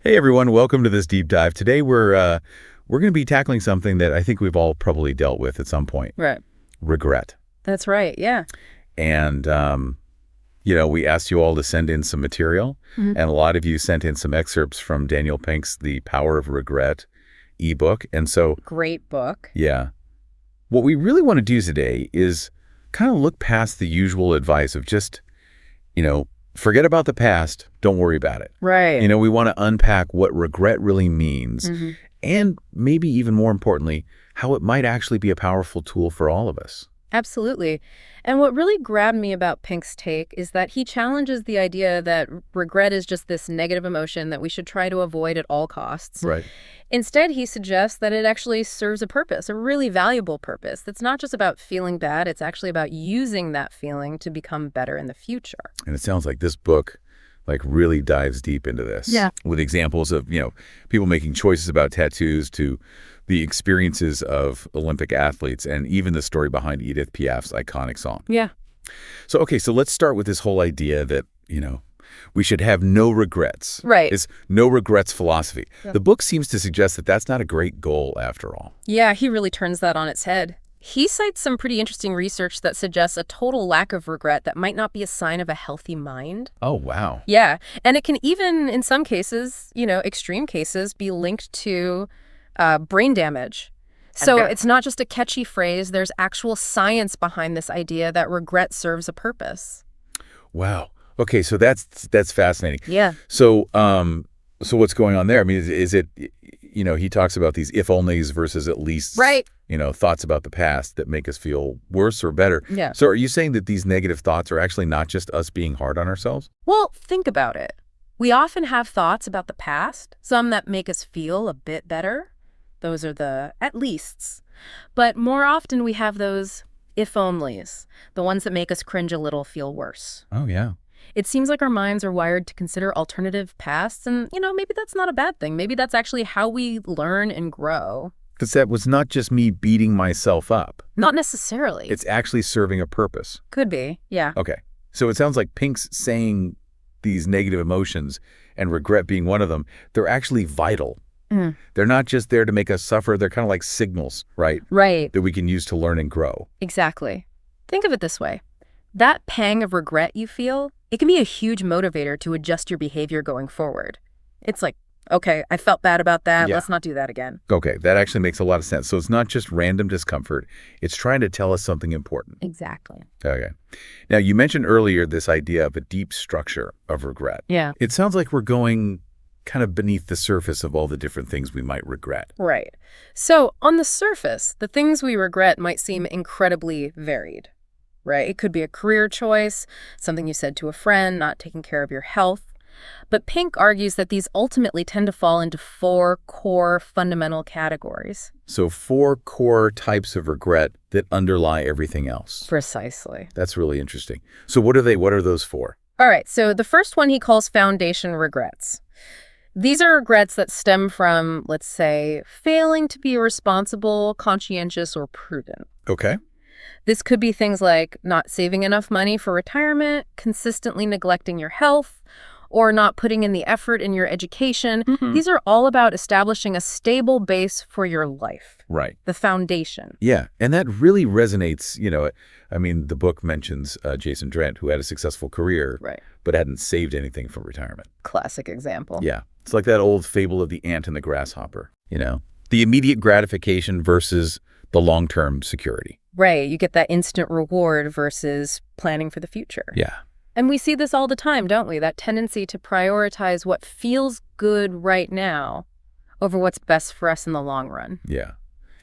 Hey everyone, welcome to this deep dive. Today we're going to be tackling something that I think we've all probably dealt with at some point. Right. Regret. That's right, yeah. And, we asked you all to send in some material, and a lot of you sent in some excerpts from Daniel Pink's The Power of Regret ebook. And so... Great book. Yeah. What we really want to do today is kind of look past the usual advice of just, forget about the past, don't worry about it. Right. We want to unpack what regret really means, and maybe even more importantly, how it might actually be a powerful tool for all of us. Absolutely. And what really grabbed me about Pink's take is that he challenges the idea that regret is just this negative emotion that we should try to avoid at all costs. Right. Instead, he suggests that it actually serves a purpose, a really valuable purpose. That's not just about feeling bad, it's actually about using that feeling to become better in the future. And it sounds like this book really dives deep into this. Yeah. With examples of, people making choices about tattoos to the experiences of Olympic athletes and even the story behind Edith Piaf's iconic song. Yeah. So let's start with this whole idea that, we should have no regrets. Right. It's no regrets philosophy. Yeah. The book seems to suggest that that's not a great goal after all. Yeah, he really turns that on its head. He cites some pretty interesting research that suggests a total lack of regret that might not be a sign of a healthy mind. Oh, wow. Yeah, and it can even, in some cases, extreme cases, be linked to brain damage. So it's not just a catchy phrase. There's actual science behind this idea that regret serves a purpose. Wow. Okay, so that's fascinating. Yeah. So what's going on there? I mean, is it, he talks about these if-onlys versus at least, right. Thoughts about the past that make us feel worse or better. Yeah. So are you saying that these negative thoughts are actually not just us being hard on ourselves? Well, think about it. We often have thoughts about the past, some that make us feel a bit better. Those are the at leasts. But more often we have those if-onlys, the ones that make us cringe a little, feel worse. Oh, yeah. It seems like our minds are wired to consider alternative pasts, and, maybe that's not a bad thing. Maybe that's actually how we learn and grow. Because that was not just me beating myself up. Not necessarily. It's actually serving a purpose. Could be, yeah. Okay. So it sounds like Pink's saying these negative emotions, and regret being one of them, they're actually vital. They're not just there to make us suffer. They're kind of like signals, right? Right. That we can use to learn and grow. Exactly. Think of it this way. That pang of regret you feel, it can be a huge motivator to adjust your behavior going forward. It's like, okay, I felt bad about that. Yeah. Let's not do that again. Okay, that actually makes a lot of sense. So it's not just random discomfort. It's trying to tell us something important. Exactly. Okay. Now, you mentioned earlier this idea of a deep structure of regret. Yeah. It sounds like we're going kind of beneath the surface of all the different things we might regret. Right. So on the surface, the things we regret might seem incredibly varied. Right? It could be a career choice, something you said to a friend, not taking care of your health. But Pink argues that these ultimately tend to fall into 4 core fundamental categories. So 4 core types of regret that underlie everything else. Precisely. That's really interesting. So what are they? What are those 4? All right. So the first one he calls foundation regrets. These are regrets that stem from, let's say, failing to be responsible, conscientious, or prudent. Okay. This could be things like not saving enough money for retirement, consistently neglecting your health, or not putting in the effort in your education. These are all about establishing a stable base for your life. Right. The foundation. Yeah. And that really resonates. The book mentions Jason Drent, who had a successful career, Right. but hadn't saved anything for retirement. Classic example. Yeah. It's like that old fable of the ant and the grasshopper, the immediate gratification versus the long-term security. Right. You get that instant reward versus planning for the future. Yeah. And we see this all the time, don't we? That tendency to prioritize what feels good right now over what's best for us in the long run. Yeah.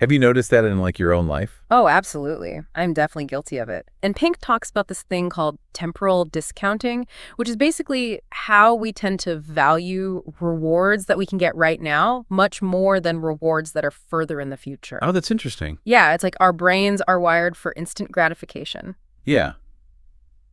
Have you noticed that in your own life? Oh, absolutely. I'm definitely guilty of it. And Pink talks about this thing called temporal discounting, which is basically how we tend to value rewards that we can get right now much more than rewards that are further in the future. Oh, that's interesting. Yeah, it's like our brains are wired for instant gratification. Yeah.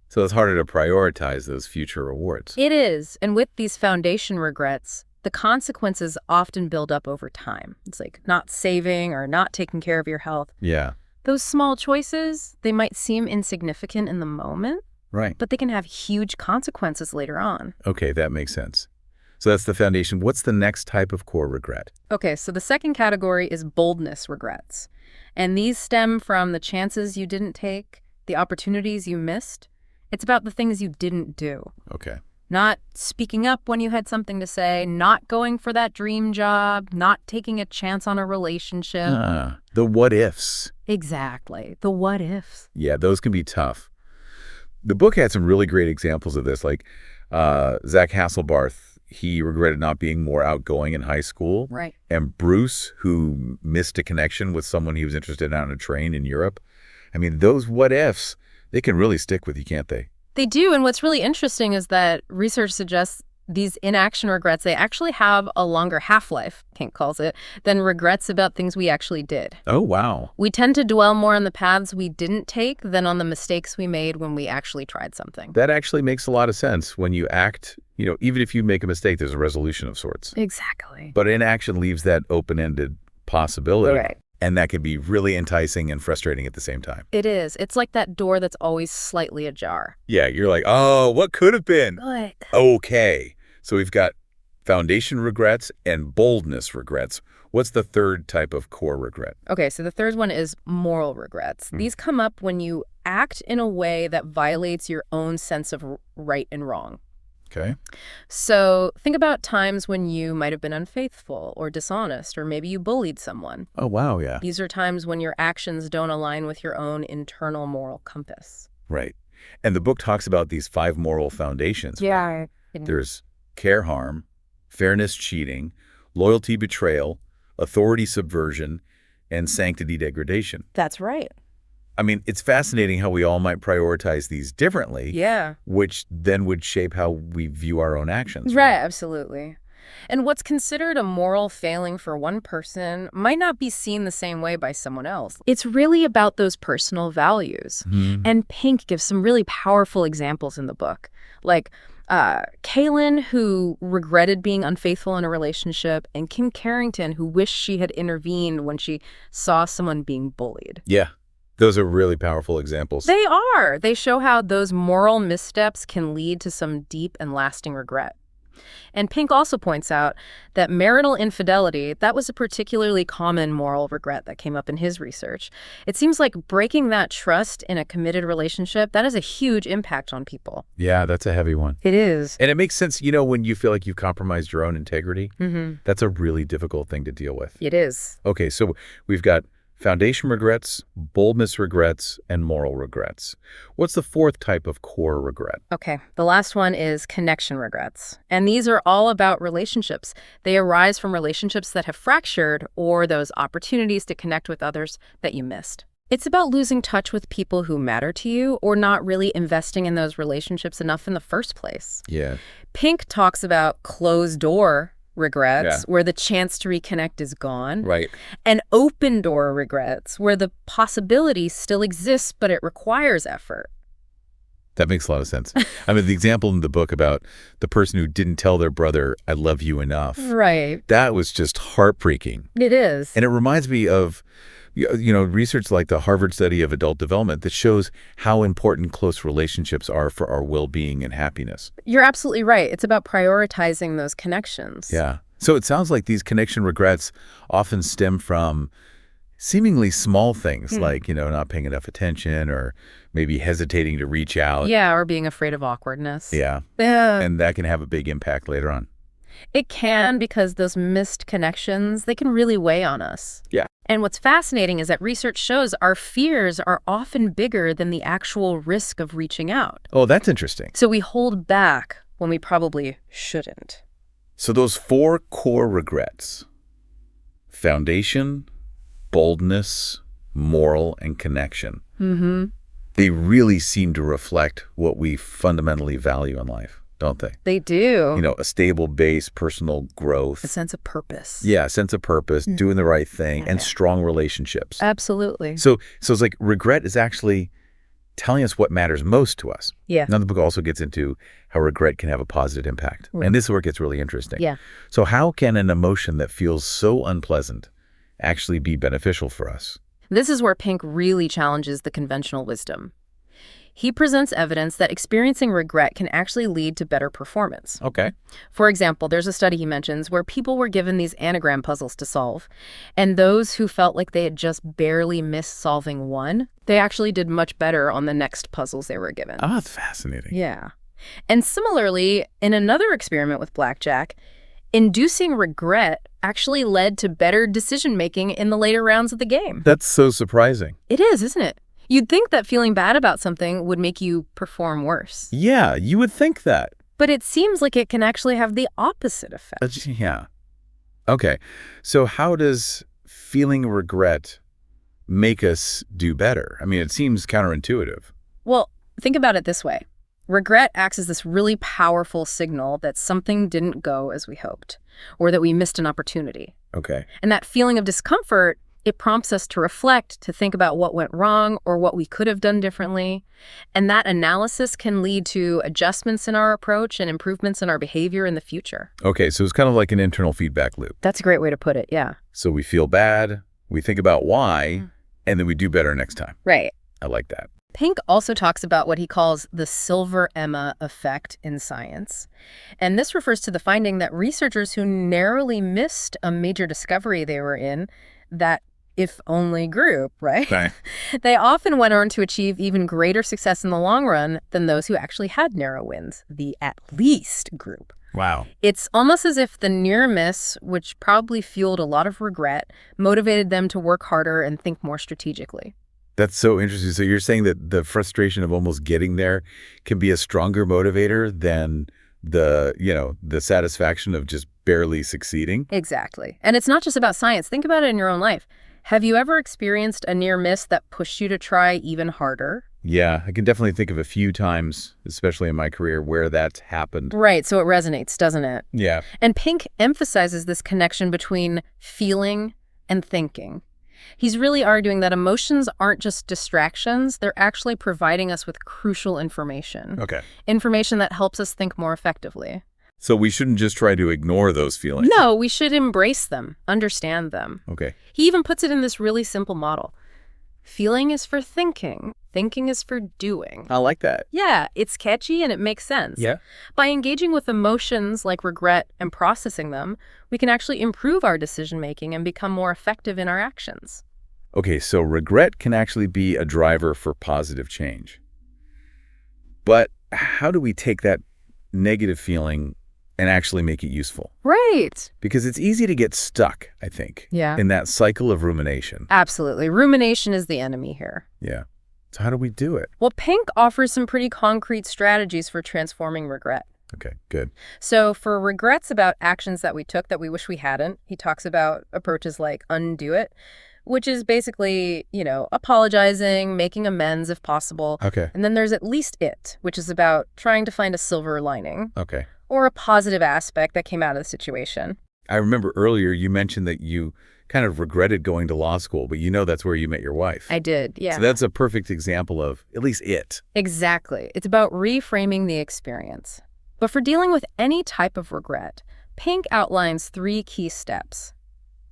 So it's harder to prioritize those future rewards. It is. And with these foundation regrets, the consequences often build up over time. It's like not saving or not taking care of your health. Yeah. Those small choices, they might seem insignificant in the moment, Right. but they can have huge consequences later on. Okay, that makes sense. So that's the foundation. What's the next type of core regret? Okay, so the second category is boldness regrets. And these stem from the chances you didn't take, the opportunities you missed. It's about the things you didn't do. Okay. Not speaking up when you had something to say, not going for that dream job, not taking a chance on a relationship. The what ifs. Exactly. The what ifs. Yeah, those can be tough. The book had some really great examples of this, like Zach Hasselbarth. He regretted not being more outgoing in high school. Right. And Bruce, who missed a connection with someone he was interested in on a train in Europe. I mean, those what ifs, they can really stick with you, can't they? They do, and what's really interesting is that research suggests these inaction regrets, they actually have a longer half-life, Pink calls it, than regrets about things we actually did. Oh, wow. We tend to dwell more on the paths we didn't take than on the mistakes we made when we actually tried something. That actually makes a lot of sense. When you act, even if you make a mistake, there's a resolution of sorts. Exactly. But inaction leaves that open-ended possibility. Right. And that can be really enticing and frustrating at the same time. It is. It's like that door that's always slightly ajar. Yeah, you're like, oh, what could have been? But Okay. So we've got foundation regrets and boldness regrets. What's the third type of core regret? Okay, so the third one is moral regrets. These come up when you act in a way that violates your own sense of right and wrong. Okay. So think about times when you might have been unfaithful or dishonest, or maybe you bullied someone. Oh, wow, yeah. These are times when your actions don't align with your own internal moral compass. Right. And the book talks about these 5 moral foundations. Yeah. There's care harm, fairness cheating, loyalty betrayal, authority subversion, and sanctity degradation. That's right. I mean, it's fascinating how we all might prioritize these differently. Yeah. Which then would shape how we view our own actions. Right, absolutely. And what's considered a moral failing for one person might not be seen the same way by someone else. It's really about those personal values. And Pink gives some really powerful examples in the book. Like Kaylin, who regretted being unfaithful in a relationship, and Kim Carrington, who wished she had intervened when she saw someone being bullied. Yeah. Those are really powerful examples. They are. They show how those moral missteps can lead to some deep and lasting regret. And Pink also points out that marital infidelity, that was a particularly common moral regret that came up in his research. It seems like breaking that trust in a committed relationship, that has a huge impact on people. Yeah, that's a heavy one. It is. And it makes sense, when you feel like you've compromised your own integrity, that's a really difficult thing to deal with. It is. Okay, so we've got foundation regrets, boldness regrets, and moral regrets. What's the fourth type of core regret? Okay, the last one is connection regrets. And these are all about relationships. They arise from relationships that have fractured or those opportunities to connect with others that you missed. It's about losing touch with people who matter to you or not really investing in those relationships enough in the first place. Yeah. Pink talks about closed door regrets, where the chance to reconnect is gone. Right. And open door regrets, where the possibility still exists, but it requires effort. That makes a lot of sense. I mean, the example in the book about the person who didn't tell their brother, I love you enough. Right. That was just heartbreaking. It is. And it reminds me of, research like the Harvard study of adult development that shows how important close relationships are for our well-being and happiness. You're absolutely right. It's about prioritizing those connections. Yeah. So it sounds like these connection regrets often stem from seemingly small things like, not paying enough attention or maybe hesitating to reach out. Yeah, or being afraid of awkwardness. Yeah. Yeah. And that can have a big impact later on. It can, because those missed connections, they can really weigh on us. Yeah. And what's fascinating is that research shows our fears are often bigger than the actual risk of reaching out. Oh, that's interesting. So we hold back when we probably shouldn't. So those 4 core regrets, foundation, boldness, moral, and connection, they really seem to reflect what we fundamentally value in life, don't they? They do. A stable base, personal growth. A sense of purpose. Yeah, a sense of purpose, doing the right thing, and strong relationships. Absolutely. So it's like regret is actually telling us what matters most to us. Yeah. Now the book also gets into how regret can have a positive impact. Right. And this is where it gets really interesting. Yeah. So how can an emotion that feels so unpleasant actually be beneficial for us? This is where Pink really challenges the conventional wisdom. He presents evidence that experiencing regret can actually lead to better performance. Okay. For example, there's a study he mentions where people were given these anagram puzzles to solve, and those who felt like they had just barely missed solving one, they actually did much better on the next puzzles they were given. Oh, that's fascinating. Yeah. And similarly, in another experiment with blackjack, inducing regret actually led to better decision-making in the later rounds of the game. That's so surprising. It is, isn't it? You'd think that feeling bad about something would make you perform worse. Yeah, you would think that. But it seems like it can actually have the opposite effect. Yeah. Okay, so how does feeling regret make us do better? I mean, it seems counterintuitive. Well, think about it this way. Regret acts as this really powerful signal that something didn't go as we hoped, or that we missed an opportunity. Okay. And that feeling of discomfort, it prompts us to reflect, to think about what went wrong or what we could have done differently. And that analysis can lead to adjustments in our approach and improvements in our behavior in the future. Okay, so it's kind of like an internal feedback loop. That's a great way to put it, yeah. So we feel bad, we think about why, and then we do better next time. Right. I like that. Pink also talks about what he calls the silver Emma effect in science. And this refers to the finding that researchers who narrowly missed a major discovery they were in, that if-only group, right? Right. They often went on to achieve even greater success in the long run than those who actually had narrow wins, the at least group. Wow. It's almost as if the near miss, which probably fueled a lot of regret, motivated them to work harder and think more strategically. That's so interesting. So you're saying that the frustration of almost getting there can be a stronger motivator than the satisfaction of just barely succeeding? Exactly. And it's not just about science. Think about it in your own life. Have you ever experienced a near miss that pushed you to try even harder? Yeah, I can definitely think of a few times, especially in my career, where that's happened. Right, so it resonates, doesn't it? Yeah. And Pink emphasizes this connection between feeling and thinking. He's really arguing that emotions aren't just distractions, they're actually providing us with crucial information. Okay. Information that helps us think more effectively. So we shouldn't just try to ignore those feelings. No, we should embrace them, understand them. Okay. He even puts it in this really simple model. Feeling is for thinking. Thinking is for doing. I like that. Yeah, it's catchy and it makes sense. Yeah. By engaging with emotions like regret and processing them, we can actually improve our decision-making and become more effective in our actions. Okay, so regret can actually be a driver for positive change. But how do we take that negative feeling and actually make it useful? Right. Because it's easy to get stuck, I think, in that cycle of rumination. Absolutely. Rumination is the enemy here. Yeah. So how do we do it? Well, Pink offers some pretty concrete strategies for transforming regret. Okay, good. So for regrets about actions that we took that we wish we hadn't, he talks about approaches like undo it, which is basically, apologizing, making amends if possible. Okay. And then there's at least it, which is about trying to find a silver lining. Okay. Or a positive aspect that came out of the situation. I remember earlier you mentioned that you kind of regretted going to law school, but that's where you met your wife. I did, yeah. So that's a perfect example of at least it. Exactly. It's about reframing the experience. But for dealing with any type of regret, Pink outlines 3 key steps: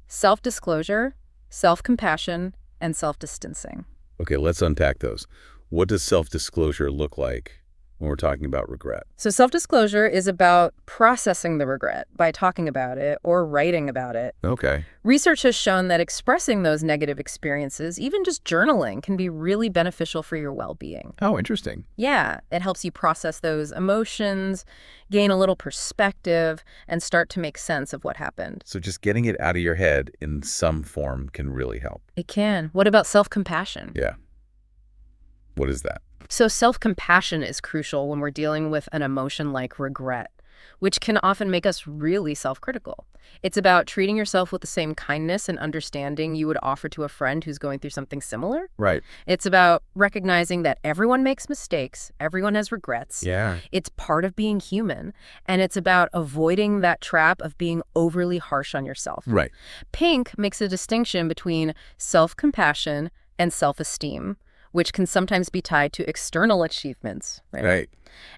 self-disclosure, self-compassion, and self-distancing. Okay, let's unpack those. What does self-disclosure look like when we're talking about regret? So self-disclosure is about processing the regret by talking about it or writing about it. Okay. Research has shown that expressing those negative experiences, even just journaling, can be really beneficial for your well-being. Oh, interesting. Yeah, it helps you process those emotions, gain a little perspective, and start to make sense of what happened. So just getting it out of your head in some form can really help. It can. What about self-compassion? Yeah. What is that? So self-compassion is crucial when we're dealing with an emotion like regret, which can often make us really self-critical. It's about treating yourself with the same kindness and understanding you would offer to a friend who's going through something similar. Right. It's about recognizing that everyone makes mistakes, everyone has regrets. Yeah. It's part of being human, and it's about avoiding that trap of being overly harsh on yourself. Right. Pink makes a distinction between self-compassion and self-esteem, which can sometimes be tied to external achievements. Right.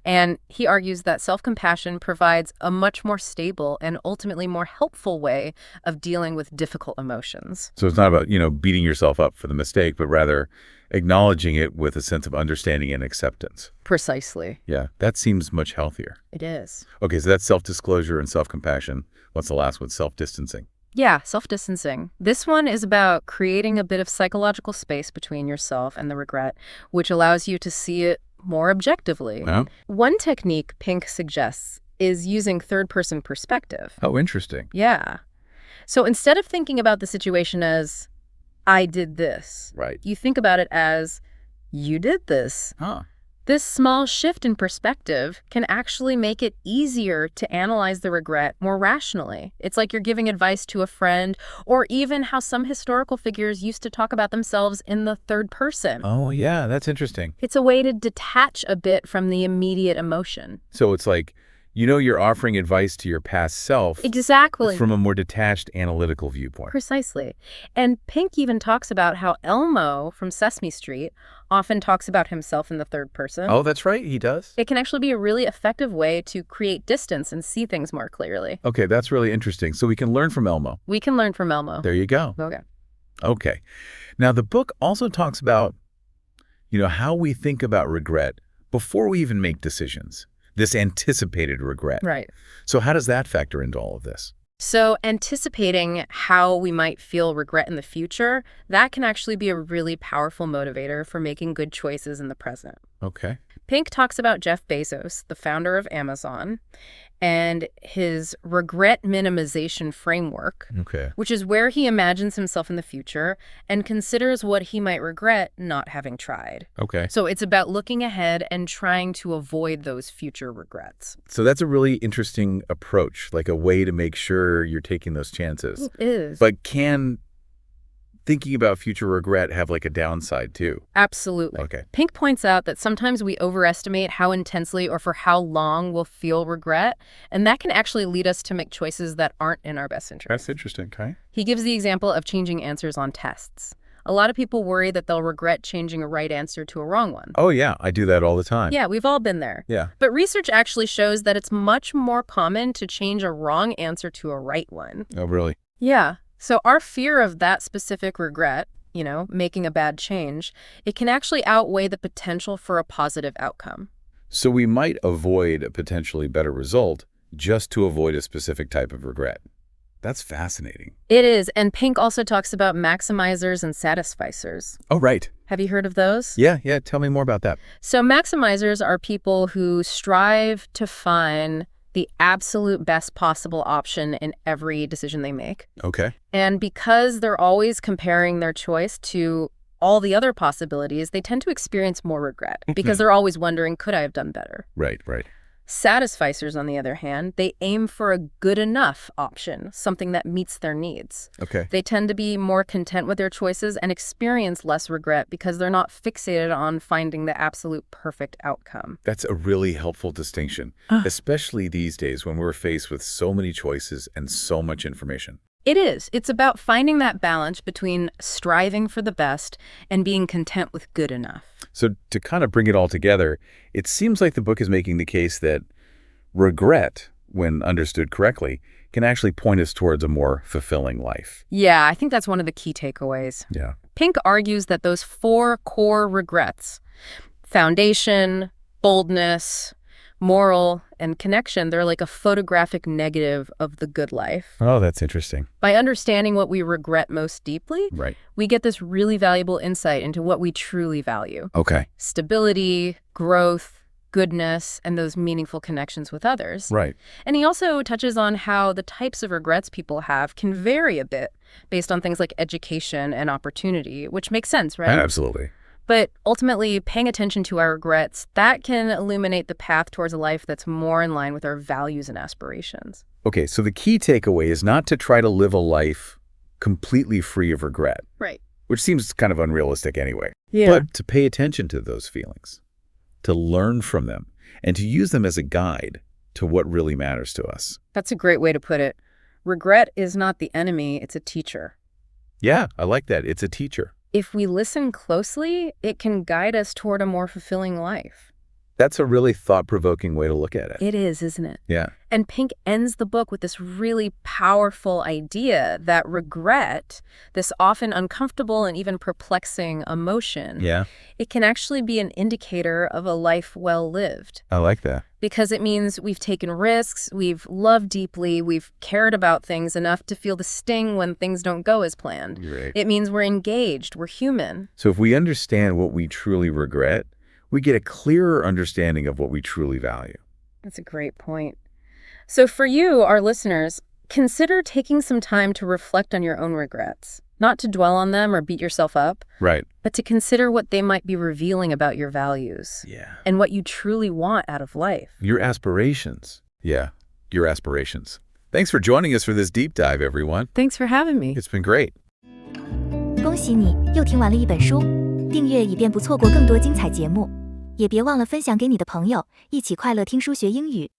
And he argues that self-compassion provides a much more stable and ultimately more helpful way of dealing with difficult emotions. So it's not about, beating yourself up for the mistake, but rather acknowledging it with a sense of understanding and acceptance. Precisely. Yeah, that seems much healthier. It is. Okay, so that's self-disclosure and self-compassion. What's the last one? Self-distancing. Yeah, self-distancing. This one is about creating a bit of psychological space between yourself and the regret, which allows you to see it more objectively. Yeah. One technique Pink suggests is using third-person perspective. Oh, interesting. Yeah. So instead of thinking about the situation as, I did this, Right. you think about it as, you did this. Huh. This small shift in perspective can actually make it easier to analyze the regret more rationally. It's like you're giving advice to a friend, or even how some historical figures used to talk about themselves in the third person. Oh, yeah, that's interesting. It's a way to detach a bit from the immediate emotion. So it's like, you're offering advice to your past self. Exactly. From a more detached analytical viewpoint. Precisely. And Pink even talks about how Elmo from Sesame Street often talks about himself in the third person. Oh, that's right. He does. It can actually be a really effective way to create distance and see things more clearly. Okay, that's really interesting. So we can learn from Elmo. We can learn from Elmo. There you go. Okay. Now, the book also talks about, how we think about regret before we even make decisions. This anticipated regret. Right. So how does that factor into all of this? So anticipating how we might feel regret in the future, that can actually be a really powerful motivator for making good choices in the present. Okay. Pink talks about Jeff Bezos, the founder of Amazon, and his regret minimization framework, which is where he imagines himself in the future and considers what he might regret not having tried. Okay. So it's about looking ahead and trying to avoid those future regrets. So that's a really interesting approach, like a way to make sure you're taking those chances. It is. But can thinking about future regret have like a downside too? Absolutely. Okay. Pink points out that sometimes we overestimate how intensely or for how long we'll feel regret, and that can actually lead us to make choices that aren't in our best interest. That's interesting. Okay. He gives the example of changing answers on tests. A lot of people worry that they'll regret changing a right answer to a wrong one. Oh, yeah. I do that all the time. Yeah, we've all been there. Yeah. But research actually shows that it's much more common to change a wrong answer to a right one. Oh, really? Yeah. So our fear of that specific regret, making a bad change, it can actually outweigh the potential for a positive outcome. So we might avoid a potentially better result just to avoid a specific type of regret. That's fascinating. It is. And Pink also talks about maximizers and satisficers. Oh, right. Have you heard of those? Yeah. Tell me more about that. So maximizers are people who strive to find the absolute best possible option in every decision they make. Okay. And because they're always comparing their choice to all the other possibilities, they tend to experience more regret because they're always wondering, could I have done better? Right. Satisficers, on the other hand, they aim for a good enough option, something that meets their needs. Okay. They tend to be more content with their choices and experience less regret because they're not fixated on finding the absolute perfect outcome. That's a really helpful distinction, especially these days when we're faced with so many choices and so much information. It is. It's about finding that balance between striving for the best and being content with good enough. So to kind of bring it all together, it seems like the book is making the case that regret, when understood correctly, can actually point us towards a more fulfilling life. Yeah, I think that's one of the key takeaways. Yeah. Pink argues that those 4 core regrets, foundation, boldness, moral, and connection, they're like a photographic negative of the good life. Oh, that's interesting. By understanding what we regret most deeply, Right. we get this really valuable insight into what we truly value. Okay. Stability, growth, goodness, and those meaningful connections with others. Right. And he also touches on how the types of regrets people have can vary a bit based on things like education and opportunity, which makes sense, right? Absolutely. But ultimately, paying attention to our regrets, that can illuminate the path towards a life that's more in line with our values and aspirations. Okay, so the key takeaway is not to try to live a life completely free of regret. Right. Which seems kind of unrealistic anyway. Yeah. But to pay attention to those feelings, to learn from them, and to use them as a guide to what really matters to us. That's a great way to put it. Regret is not the enemy, it's a teacher. Yeah, I like that. It's a teacher. if we listen closely, it can guide us toward a more fulfilling life. That's a really thought-provoking way to look at it. It is, isn't it? Yeah. And Pink ends the book with this really powerful idea that regret, this often uncomfortable and even perplexing emotion, it can actually be an indicator of a life well lived. I like that. Because it means we've taken risks, we've loved deeply, we've cared about things enough to feel the sting when things don't go as planned. Right. It means we're engaged, we're human. So if we understand what we truly regret, we get a clearer understanding of what we truly value. That's a great point. So for you, our listeners, consider taking some time to reflect on your own regrets. Not to dwell on them or beat yourself up. Right. But to consider what they might be revealing about your values. Yeah. And what you truly want out of life. Your aspirations. Yeah, your aspirations. Thanks for joining us for this deep dive, everyone. Thanks for having me. It's been great. 恭喜你又听完了一本书，订阅以便不错过更多精彩节目。也别忘了分享给你的朋友，一起快乐听书学英语。